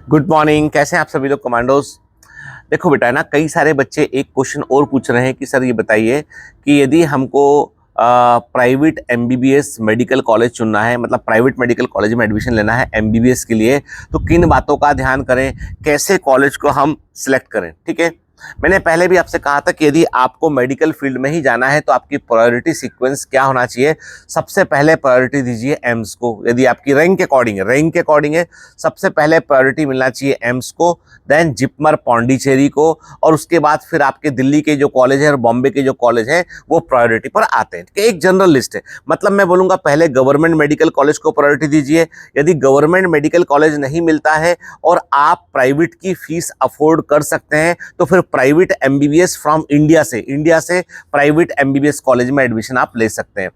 Good morning. कैसे हैं आप सभी लोग कमांडोज। देखो बेटा, है ना, कई सारे बच्चे एक क्वेश्चन और पूछ रहे हैं कि सर ये बताइए कि यदि हमको प्राइवेट एमबीबीएस मेडिकल कॉलेज चुनना है, मतलब प्राइवेट मेडिकल कॉलेज में एडमिशन लेना है एमबीबीएस के लिए, तो किन बातों का ध्यान करें, कैसे कॉलेज को हम सिलेक्ट करें। ठीक है, मैंने पहले भी आपसे कहा था कि यदि आपको मेडिकल फील्ड में ही जाना है तो आपकी प्रायोरिटी सीक्वेंस क्या होना चाहिए। सबसे पहले प्रायोरिटी दीजिए एम्स को। यदि आपकी रैंक के अकॉर्डिंग है, सबसे पहले प्रायोरिटी मिलना चाहिए एम्स को, देन जिपमर पौंडीचेरी को, और उसके बाद फिर आपके दिल्ली के जो कॉलेज है और बॉम्बे के जो कॉलेज है वो प्रायोरिटी पर आते हैं। एक जनरल लिस्ट है, मतलब मैं बोलूँगा पहले गवर्नमेंट मेडिकल कॉलेज को प्रायोरिटी दीजिए। यदि गवर्नमेंट मेडिकल कॉलेज नहीं मिलता है और आप प्राइवेट की फीस अफोर्ड कर सकते हैं तो फिर प्राइवेट एमबीबीएस फ्रॉम इंडिया से प्राइवेट एमबीबीएस कॉलेज में एडमिशन आप ले सकते हैं।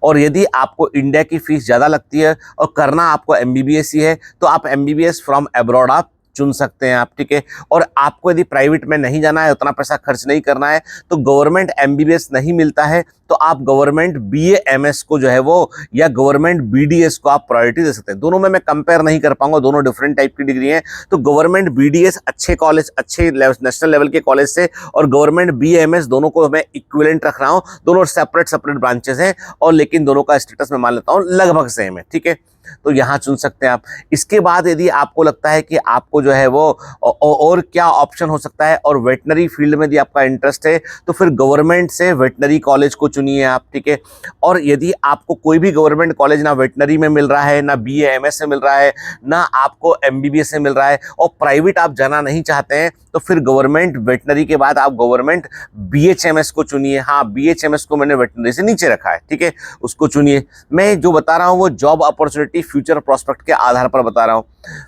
और यदि आपको इंडिया की फीस ज़्यादा लगती है और करना आपको एमबीबीएस ही है तो आप एमबीबीएस फ्रॉम अब्रॉड आप चुन सकते हैं आप। ठीक है, और आपको यदि प्राइवेट में नहीं जाना है, उतना पैसा खर्च नहीं करना है, तो गवर्नमेंट एमबीबीएस नहीं मिलता है तो आप गवर्नमेंट बीएएमएस को जो है वो, या गवर्नमेंट बीडीएस को आप प्रायोरिटी दे सकते हैं। दोनों में मैं कंपेयर नहीं कर पाऊंगा, दोनों डिफरेंट टाइप की डिग्री हैं। तो गवर्नमेंट बीडीएस अच्छे कॉलेज, अच्छे नेशनल लेवल के कॉलेज से, और गवर्नमेंट बीएएमएस, दोनों को मैं इक्विवेलेंट रख रहा हूँ। दोनों सेपरेट ब्रांचेस हैं और लेकिन दोनों का स्टेटस मैं मान लेता हूँ लगभग सेम है। ठीक है, तो यहाँ चुन सकते हैं आप। इसके बाद यदि आपको लगता है कि आपको जो है वो और क्या ऑप्शन हो सकता है, और वेटनरी फील्ड में यदि आपका इंटरेस्ट है तो फिर गवर्नमेंट से वेटनरी कॉलेज को चुनिए आप। ठीक है, और यदि आपको कोई भी गवर्नमेंट कॉलेज ना वेटनरी में मिल रहा है, ना बीएएमएस से मिल रहा है, ना आपको एमबीबीएस से मिल रहा है, और प्राइवेट आप जाना नहीं चाहते हैं, तो फिर गवर्नमेंट वेटनरी के बाद आप गवर्नमेंट बीएचएमएस को चुनिए। हाँ, बीएचएमएस को मैंने वेटनरी से नीचे रखा है। ठीक है, उसको चुनिए। मैं जो बता रहा हूँ वो जॉब अपॉर्चुनिटी, फ्यूचर प्रोस्पेक्ट के आधार पर बता रहा हूँ।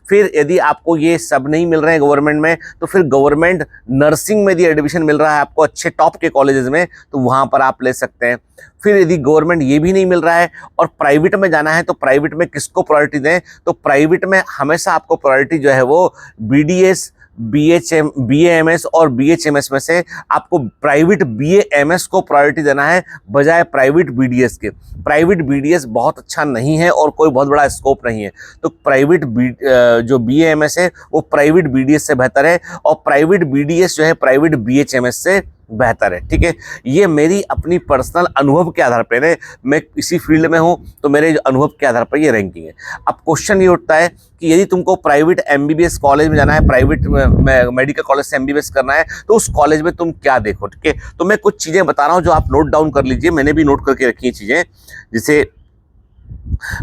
फिर यदि आपको ये सब नहीं मिल रहे हैं गवर्नमेंट में, तो फिर गवर्नमेंट नर्सिंग में यदि एडमिशन मिल रहा है आपको अच्छे टॉप के कॉलेजेस में, तो वहाँ पर आप ले सकते हैं। फिर यदि गवर्नमेंट ये भी नहीं मिल रहा है और प्राइवेट में जाना है, तो प्राइवेट में किसको प्रायोरिटी दें, तो प्राइवेट में हमेशा आपको प्रायोरिटी जो है वो बीडीएस, बीएएमएस और बीएचएमएस में से आपको प्राइवेट बीएएमएस को प्रायोरिटी देना है बजाय प्राइवेट बीडीएस के। प्राइवेट बीडीएस बहुत अच्छा नहीं है और कोई बहुत बड़ा स्कोप नहीं है, तो प्राइवेट जो बीएएमएस है वो प्राइवेट बीडीएस से बेहतर है, और प्राइवेट बीडीएस जो है प्राइवेट बीएचएमएस से बेहतर है। ठीक है, ये मेरी अपनी पर्सनल अनुभव के आधार पर है, मैं इसी फील्ड में हूँ तो मेरे अनुभव के आधार पर ये रैंकिंग है। अब क्वेश्चन ये उठता है कि यदि तुमको प्राइवेट एमबीबीएस कॉलेज में जाना है, प्राइवेट मेडिकल कॉलेज से एमबीबीएस करना है, तो उस कॉलेज में तुम क्या देखो। ठीक है, तो मैं कुछ चीज़ें बता रहा हूँ जो आप नोट डाउन कर लीजिए, मैंने भी नोट करके रखी है चीज़ें। जैसे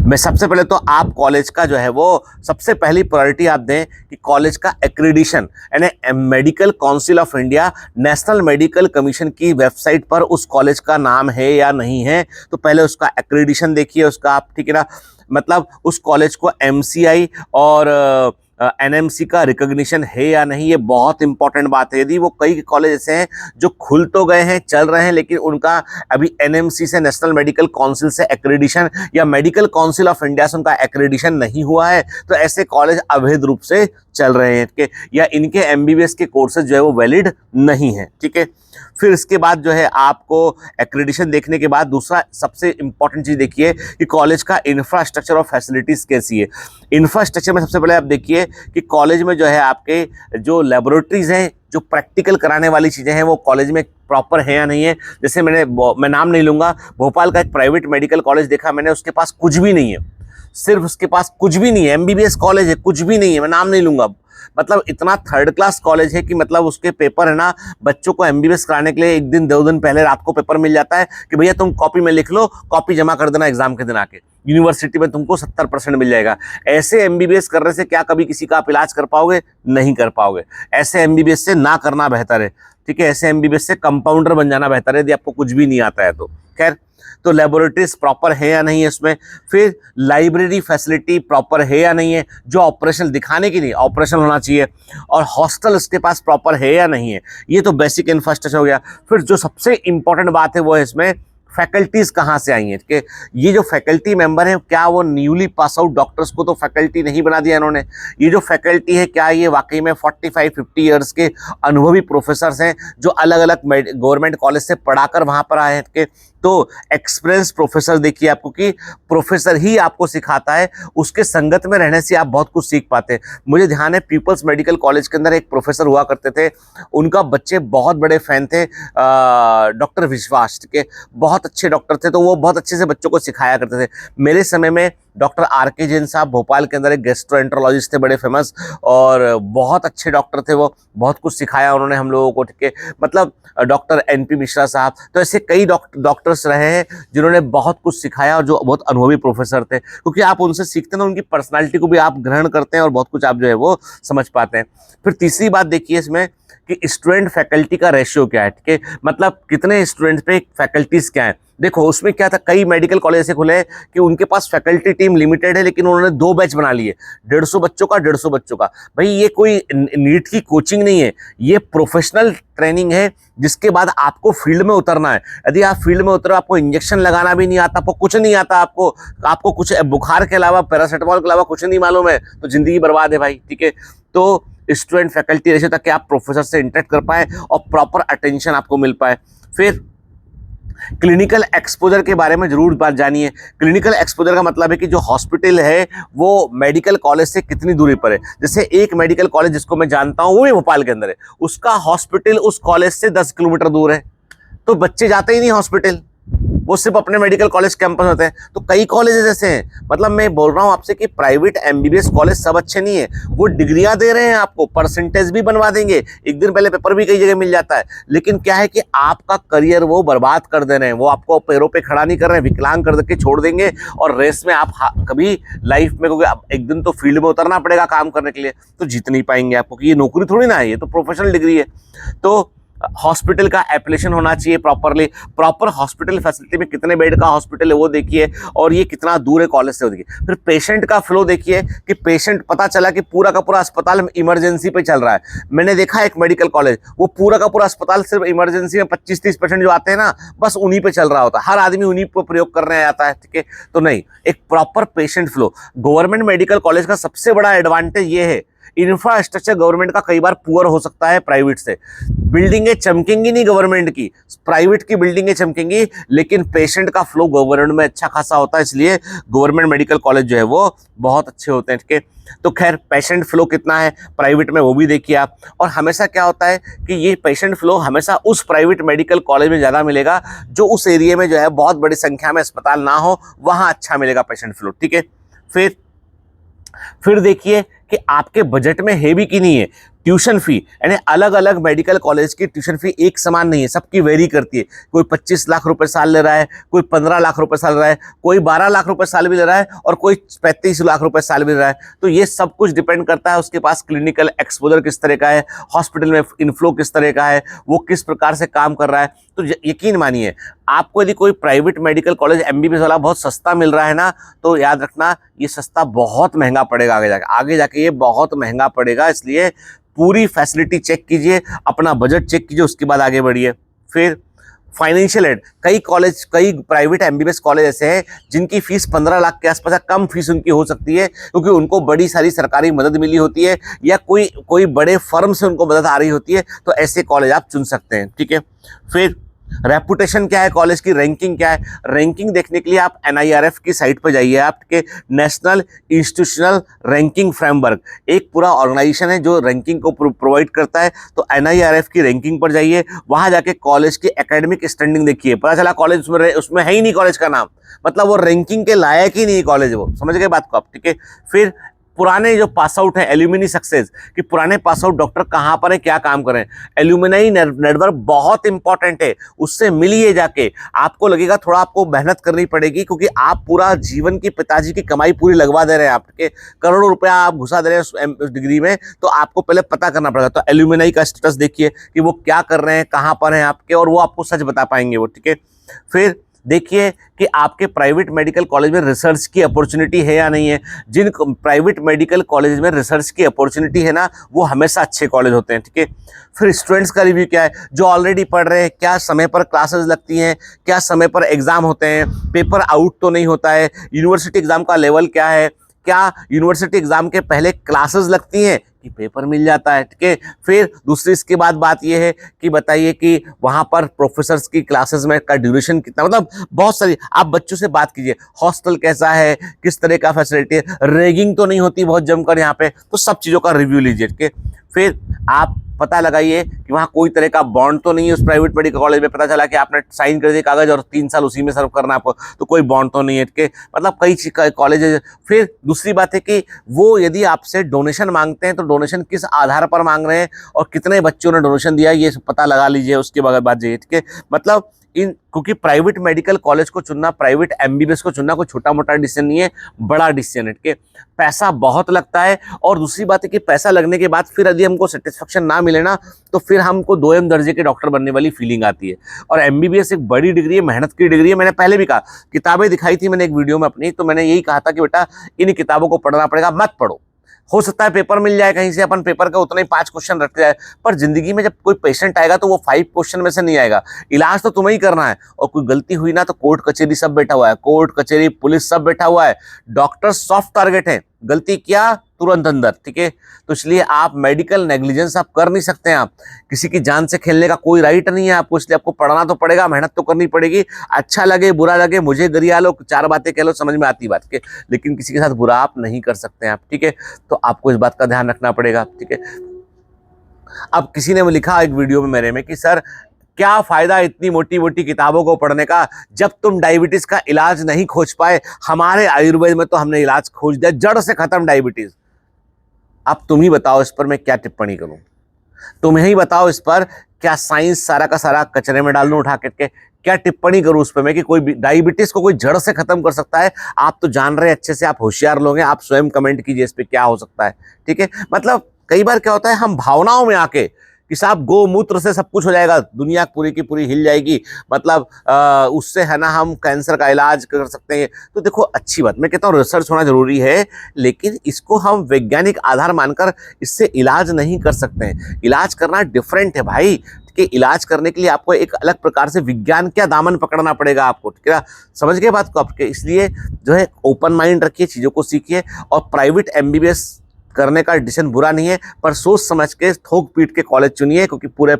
मैं सबसे पहले तो आप कॉलेज का जो है वो सबसे पहली प्रायोरिटी आप दें कि कॉलेज का एक्रेडिशन, यानी medical council of India, national medical commission की वेबसाइट पर उस कॉलेज का नाम है या नहीं है, तो पहले उसका एक्रेडिशन देखिए उसका आप। ठीक है ना, मतलब उस कॉलेज को एमसीआई और एनएमसी का रिकॉग्निशन है या नहीं, ये बहुत इंपॉर्टेंट बात है। यदि वो कई कॉलेज ऐसे हैं जो खुल तो गए हैं, चल रहे हैं, लेकिन उनका अभी एनएमसी से, नेशनल मेडिकल काउंसिल से एक्रेडिशन, या मेडिकल काउंसिल ऑफ इंडिया से उनका एक्रेडिशन नहीं हुआ है, तो ऐसे कॉलेज अवैध रूप से चल रहे हैं, या इनके एमबीबीएस के कोर्सेज जो है वो वैलिड नहीं है। ठीक है, फिर इसके बाद जो है आपको एक्रेडिशन देखने के बाद दूसरा सबसे इंपॉर्टेंट चीज़ देखिए कि कॉलेज का इंफ्रास्ट्रक्चर और फैसिलिटीज़ कैसी है। इंफ्रास्ट्रक्चर में सबसे पहले आप देखिए कि कॉलेज में जो है आपके जो लेबोरेटरीज हैं, जो प्रैक्टिकल कराने वाली चीज़ें हैं, वो कॉलेज में प्रॉपर है या नहीं है। जैसे मैं नाम नहीं लूँगा, भोपाल का एक प्राइवेट मेडिकल कॉलेज देखा मैंने, उसके पास कुछ भी नहीं है, सिर्फ उसके पास कुछ भी नहीं है, एमबीबीएस कॉलेज है, कुछ भी नहीं है, मैं नाम नहीं लूँगा। मतलब इतना थर्ड क्लास कॉलेज है कि मतलब उसके पेपर है ना, बच्चों को एमबीबीएस कराने के लिए एक दिन 2 दिन पहले रात को पेपर मिल जाता है कि भैया तुम कॉपी में लिख लो, कॉपी जमा कर देना एग्जाम के दिन आके, यूनिवर्सिटी में तुमको 70% मिल जाएगा। ऐसे एमबीबीएस करने से क्या कभी किसी का आप इलाज कर पाओगे? नहीं कर पाओगे। ऐसे एमबीबीएस से ना करना बेहतर है। ठीक है, ऐसे एमबीबीएस से कंपाउंडर बन जाना बेहतर है यदि आपको कुछ भी नहीं आता है तो। खैर, तो लेबोरेटरीज प्रॉपर है या नहीं है इसमें, फिर लाइब्रेरी फैसिलिटी प्रॉपर है या नहीं है, जो ऑपरेशन दिखाने की नहीं, ऑपरेशन होना चाहिए, और हॉस्टल इसके पास प्रॉपर है या नहीं है। ये तो बेसिक इंफ्रास्ट्रक्चर हो गया। फिर जो सबसे इंपॉर्टेंट बात है वो है इसमें फैकल्टीज़ कहाँ से आई हैं, कि ये जो फैकल्टी मेंबर हैं क्या वो न्यूली पास आउट डॉक्टर्स को तो फैकल्टी नहीं बना दिया इन्होंने। ये जो फैकल्टी है क्या ये वाकई में 45-50 ईयर्स के अनुभवी प्रोफेसर्स हैं जो अलग अलग गवर्नमेंट कॉलेज से पढ़ाकर वहाँ पर आए हैं, तो एक्सपीरियंस प्रोफेसर देखिए आपको कि प्रोफेसर ही आपको सिखाता है, उसके संगत में रहने से आप बहुत कुछ सीख पाते हैं। मुझे ध्यान है पीपल्स मेडिकल कॉलेज के अंदर एक प्रोफेसर हुआ करते थे, उनका बच्चे बहुत बड़े फैन थे, डॉक्टर विश्वास के, बहुत अच्छे डॉक्टर थे, तो वो बहुत अच्छे से बच्चों को सिखाया करते थे। मेरे समय में डॉक्टर आर.के. जैन साहब भोपाल के अंदर एक गैस्ट्रोएंटरोलॉजिस्ट थे, बड़े फेमस, और बहुत अच्छे डॉक्टर थे वो, बहुत कुछ सिखाया उन्होंने हम लोगों को, ठीक है। मतलब डॉक्टर एन.पी. मिश्रा साहब, तो ऐसे कई डॉक्टर्स रहे हैं जिन्होंने बहुत कुछ सिखाया और जो बहुत अनुभवी प्रोफेसर थे, क्योंकि आप उनसे सीखते हैं ना, उनकी पर्सनालिटी को भी आप ग्रहण करते हैं और बहुत कुछ आप जो है वो समझ पाते हैं। फिर तीसरी बात देखिए इसमें कि स्टूडेंट फैकल्टी का रेशियो क्या है, ठीक है, मतलब कितने स्टूडेंट पे फैकल्टीज क्या है। देखो उसमें क्या था, कई मेडिकल कॉलेज ऐसे खुले हैं कि उनके पास फैकल्टी टीम लिमिटेड है, लेकिन उन्होंने 2 बैच बना लिए, 150 बच्चों का, 150 बच्चों का। भाई ये कोई नीट की कोचिंग नहीं है, ये प्रोफेशनल ट्रेनिंग है, जिसके बाद आपको फील्ड में उतरना है। यदि आप फील्ड में उतरो, आपको इंजेक्शन लगाना भी नहीं आता, आपको कुछ नहीं आता, आपको कुछ बुखार के अलावा, पैरासिटामोल के अलावा कुछ नहीं मालूम है, तो जिंदगी बर्बाद है भाई, ठीक है। तो स्टूडेंट फैकल्टी रेशियो, ताकि आप प्रोफेसर से इंटरेक्ट कर पाए और प्रॉपर अटेंशन आपको मिल पाए। फिर क्लिनिकल एक्सपोजर के बारे में जरूर बात जानिए। क्लिनिकल एक्सपोजर का मतलब है कि जो हॉस्पिटल है वो मेडिकल कॉलेज से कितनी दूरी पर है। जैसे एक मेडिकल कॉलेज जिसको मैं जानता हूँ वो भी भोपाल के अंदर है, उसका हॉस्पिटल उस कॉलेज से 10 किलोमीटर दूर है, तो बच्चे जाते ही नहीं हॉस्पिटल, वो सिर्फ अपने मेडिकल कॉलेज कैंपस होते हैं। तो कई कॉलेजेस ऐसे हैं, मतलब मैं बोल रहा हूँ आपसे कि प्राइवेट एमबीबीएस कॉलेज सब अच्छे नहीं है, वो डिग्रियां दे रहे हैं आपको, परसेंटेज भी बनवा देंगे, एक दिन पहले पेपर भी कई जगह मिल जाता है, लेकिन क्या है कि आपका करियर वो बर्बाद कर दे रहे हैं, वो आपको पैरों पे खड़ा नहीं कर रहे हैं, विकलांग कर के छोड़ देंगे, और रेस में आप कभी लाइफ में, क्योंकि एक दिन तो फील्ड में उतरना पड़ेगा काम करने के लिए, तो जीत नहीं पाएंगे आपको, कि ये नौकरी थोड़ी ना है, ये तो प्रोफेशनल डिग्री है। तो हॉस्पिटल का एप्लीकेशन होना चाहिए प्रॉपरली, प्रॉपर हॉस्पिटल फैसिलिटी में कितने बेड का हॉस्पिटल है वो देखिए, और ये कितना दूर है कॉलेज से वो देखिए। फिर पेशेंट का फ्लो देखिए कि पेशेंट, पता चला कि पूरा का पूरा अस्पताल इमरजेंसी पे चल रहा है। मैंने देखा एक मेडिकल कॉलेज, वो पूरा का पूरा अस्पताल सिर्फ इमरजेंसी में 25-30% जो आते हैं ना, बस उन्हीं पे चल रहा होता है, हर आदमी उन्हीं पर प्रयोग करने आता है, ठीक है। तो नहीं, एक proper patient flow. Government medical college का सबसे बड़ा एडवांटेज ये है, इंफ्रास्ट्रक्चर गवर्नमेंट का कई बार पुअर हो सकता है प्राइवेट से, बिल्डिंगें चमकेंगी नहीं गवर्नमेंट की, प्राइवेट की बिल्डिंगें चमकेंगी, लेकिन पेशेंट का फ्लो गवर्नमेंट में अच्छा खासा होता है, इसलिए गवर्नमेंट मेडिकल कॉलेज जो है वो बहुत अच्छे होते हैं, ठीक है। तो खैर पेशेंट फ्लो कितना है प्राइवेट में वो भी देखिए आप, और हमेशा क्या होता है कि ये पेशेंट फ्लो हमेशा उस प्राइवेट मेडिकल कॉलेज में ज़्यादा मिलेगा जो उस एरिया में जो है बहुत बड़ी संख्या में अस्पताल ना हो, वहाँ अच्छा मिलेगा पेशेंट फ्लो, ठीक है। फिर देखिए कि आपके बजट में है भी कि नहीं है। ट्यूशन फी, यानी अलग अलग मेडिकल कॉलेज की ट्यूशन फी एक समान नहीं है, सबकी वेरी करती है। कोई 25 लाख रुपए साल ले रहा है, कोई 15 लाख रुपए साल ले रहा है, कोई 12 लाख रुपए साल भी ले रहा है, और कोई 35 लाख रुपए साल भी ले रहा है। तो ये सब कुछ डिपेंड करता है उसके पास क्लिनिकल एक्सपोजर किस तरह का है, हॉस्पिटल में इनफ्लो किस तरह का है, वो किस प्रकार से काम कर रहा है। तो यकीन मानिए, आपको यदि कोई प्राइवेट मेडिकल कॉलेज एमबीबीएस वाला बहुत सस्ता मिल रहा है ना, तो याद रखना ये सस्ता बहुत महंगा पड़ेगा आगे जाके ये बहुत महंगा पड़ेगा। इसलिए पूरी फैसिलिटी चेक कीजिए, अपना बजट चेक कीजिए, उसके बाद आगे बढ़िए। फिर फाइनेंशियल एड, कई प्राइवेट एमबीबीएस कॉलेज ऐसे हैं जिनकी फीस 15 लाख के आसपास, कम फीस उनकी हो सकती है, क्योंकि उनको बड़ी सारी सरकारी मदद मिली होती है, या कोई बड़े फर्म से उनको मदद आ रही होती है, तो ऐसे कॉलेज आप चुन सकते हैं, ठीक है। फिर रेपुटेशन क्या है कॉलेज की, रैंकिंग क्या है, रैंकिंग देखने के लिए आप NIRF की साइट पर जाइए, आपके नेशनल इंस्टीट्यूशनल रैंकिंग फ्रेमवर्क, एक पूरा ऑर्गेनाइजेशन है जो रैंकिंग को प्रोवाइड करता है। तो NIRF की रैंकिंग पर जाइए, वहां जाके कॉलेज की एकेडमिक स्टैंडिंग देखिए, पता चला कॉलेज उसमें है ही नहीं कॉलेज का नाम, मतलब वो रैंकिंग के लायक ही नहीं कॉलेज, वो समझ गए बात को आप, ठीक है। फिर पुराने जो पास आउट है, एल्यूमिनी सक्सेस, कि पुराने पास आउट डॉक्टर कहाँ पर है, क्या काम करें, एल्यूमिनाई नेटवर्क बहुत इंपॉर्टेंट है, उससे मिलिए जाके। आपको लगेगा थोड़ा आपको मेहनत करनी पड़ेगी, क्योंकि आप पूरा जीवन की पिताजी की कमाई पूरी लगवा दे रहे हैं, आपके करोड़ों रुपया आप घुसा दे रहे हैं उस डिग्री में, तो आपको पहले पता करना पड़ेगा। तो एल्यूमिनाई का स्टेटस देखिए कि वो क्या कर रहे हैं, कहाँ पर हैं आपके, और वो आपको सच बता पाएंगे वो, ठीक है। फिर देखिए कि आपके प्राइवेट मेडिकल कॉलेज में रिसर्च की अपॉर्चुनिटी है या नहीं है। जिन प्राइवेट मेडिकल कॉलेज में रिसर्च की अपॉर्चुनिटी है ना, वो हमेशा अच्छे कॉलेज होते हैं, ठीक है। फिर स्टूडेंट्स का रिव्यू क्या है, जो ऑलरेडी पढ़ रहे हैं, क्या समय पर क्लासेस लगती हैं, क्या समय पर एग्जाम होते हैं, पेपर आउट तो नहीं होता है, यूनिवर्सिटी एग्जाम का लेवल क्या है, क्या यूनिवर्सिटी एग्जाम के पहले क्लासेस लगती हैं कि पेपर मिल जाता है, ठीक है। फिर दूसरी इसके बाद बात ये है कि बताइए कि वहां पर प्रोफेसर्स की क्लासेस में का ड्यूरेशन कितना, मतलब बहुत सारी, आप बच्चों से बात कीजिए, हॉस्टल कैसा है, किस तरह का फैसिलिटी है, रैगिंग तो नहीं होती बहुत जमकर यहाँ पे, तो सब चीजों का रिव्यू लीजिए, ठीक है। फिर आप पता लगाइए कि वहाँ कोई तरह का बॉन्ड तो नहीं है। उस प्राइवेट मेडिकल कॉलेज में पता चला कि आपने साइन कर दिया कागज और 3 साल उसी में सर्व करना आपको, तो कोई बॉन्ड तो नहीं है, ठीक है। मतलब कई कॉलेज। फिर दूसरी बात है कि वो यदि आपसे डोनेशन मांगते हैं तो डोनेशन किस आधार पर मांग रहे हैं और कितने बच्चों ने डोनेशन दिया, ये पता लगा लीजिए, उसके बाद जाइए, ठीक है। मतलब क्योंकि प्राइवेट मेडिकल कॉलेज को चुनना, प्राइवेट एमबीबीएस को चुनना कोई छोटा मोटा डिसीजन नहीं है, बड़ा डिसीजन है, ठीक है। पैसा बहुत लगता है, और दूसरी बात है कि पैसा लगने के बाद फिर यदि हमको सेटिस्फेक्शन ना मिले ना, तो फिर हमको 2M दर्जे के डॉक्टर बनने वाली फीलिंग आती है। और एमबीबीएस एक बड़ी डिग्री है, मेहनत की डिग्री है। मैंने पहले भी कहा, किताबें दिखाई थी मैंने एक वीडियो में अपनी, तो मैंने यही कहा था कि बेटा इन किताबों को पढ़ना पड़ेगा, मत पढ़ो। हो सकता है पेपर मिल जाए कहीं से, अपन पेपर का उतना ही 5 क्वेश्चन रख जाए, पर जिंदगी में जब कोई पेशेंट आएगा तो वो 5 क्वेश्चन में से नहीं आएगा। इलाज तो तुम्हें ही करना है, और कोई गलती हुई ना तो कोर्ट कचहरी सब बैठा हुआ है, कोर्ट कचहरी पुलिस सब बैठा हुआ है। डॉक्टर सॉफ्ट टारगेट है, गलती किया तुरंत अंदर, ठीक है। तो इसलिए आप मेडिकल नेग्लिजेंस आप कर नहीं सकते हैं, आप किसी की जान से खेलने का कोई राइट नहीं है आपको, इसलिए आपको पढ़ना तो पड़ेगा, मेहनत तो करनी पड़ेगी। अच्छा लगे बुरा लगे, मुझे गरिया लो, 4 बातें कह लो, समझ में आती बात के, लेकिन किसी के साथ बुरा आप नहीं कर सकते हैं आप, ठीक है। तो आपको इस बात का ध्यान रखना पड़ेगा, ठीक है। अब किसी ने लिखा एक वीडियो में मेरे में कि सर क्या फायदा इतनी मोटी मोटी किताबों को पढ़ने का, जब तुम डायबिटीज का इलाज नहीं खोज पाए, हमारे आयुर्वेद में तो हमने इलाज खोज दिया, जड़ से खत्म डायबिटीज। अब तुम ही बताओ इस पर मैं क्या टिप्पणी करूं, तुम ही बताओ इस पर, क्या साइंस सारा का सारा कचरे में डाल दूं उठा करके, क्या टिप्पणी करूं उस पर मैं कि कोई डायबिटीज को कोई जड़ से खत्म कर सकता है। आप तो जान रहे हैं अच्छे से, आप होशियार लोग हैं, आप स्वयं कमेंट कीजिए इस पर क्या हो सकता है, ठीक है। मतलब कई बार क्या होता है, हम भावनाओं में आके कि साहब गोमूत्र से सब कुछ हो जाएगा, दुनिया पूरी की पूरी हिल जाएगी, मतलब उससे है ना हम कैंसर का इलाज कर सकते हैं। तो देखो अच्छी बात, मैं कहता हूँ रिसर्च होना जरूरी है, लेकिन इसको हम वैज्ञानिक आधार मानकर इससे इलाज नहीं कर सकते हैं। इलाज करना डिफरेंट है भाई, कि इलाज करने के लिए आपको एक अलग प्रकार से विज्ञान का दामन पकड़ना पड़ेगा आपको, ठीक है। समझ गए बात को आपके, इसलिए जो है ओपन माइंड रखिए, चीज़ों को सीखिए, और प्राइवेट एमबीबीएस करने का डिसीजन बुरा नहीं है, पर सोच समझ के थोक पीट के कॉलेज चुनिए, क्योंकि पूरे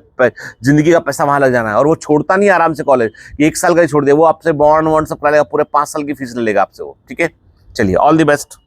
जिंदगी का पैसा वहां लग जाना है, और वो छोड़ता नहीं आराम से कॉलेज, 1 साल का ही छोड़ दे, वो आपसे बॉन्ड वॉन्ड सब करा लेगा, पूरे 5 साल की फीस ले लेगा आपसे वो, ठीक है। चलिए ऑल द बेस्ट।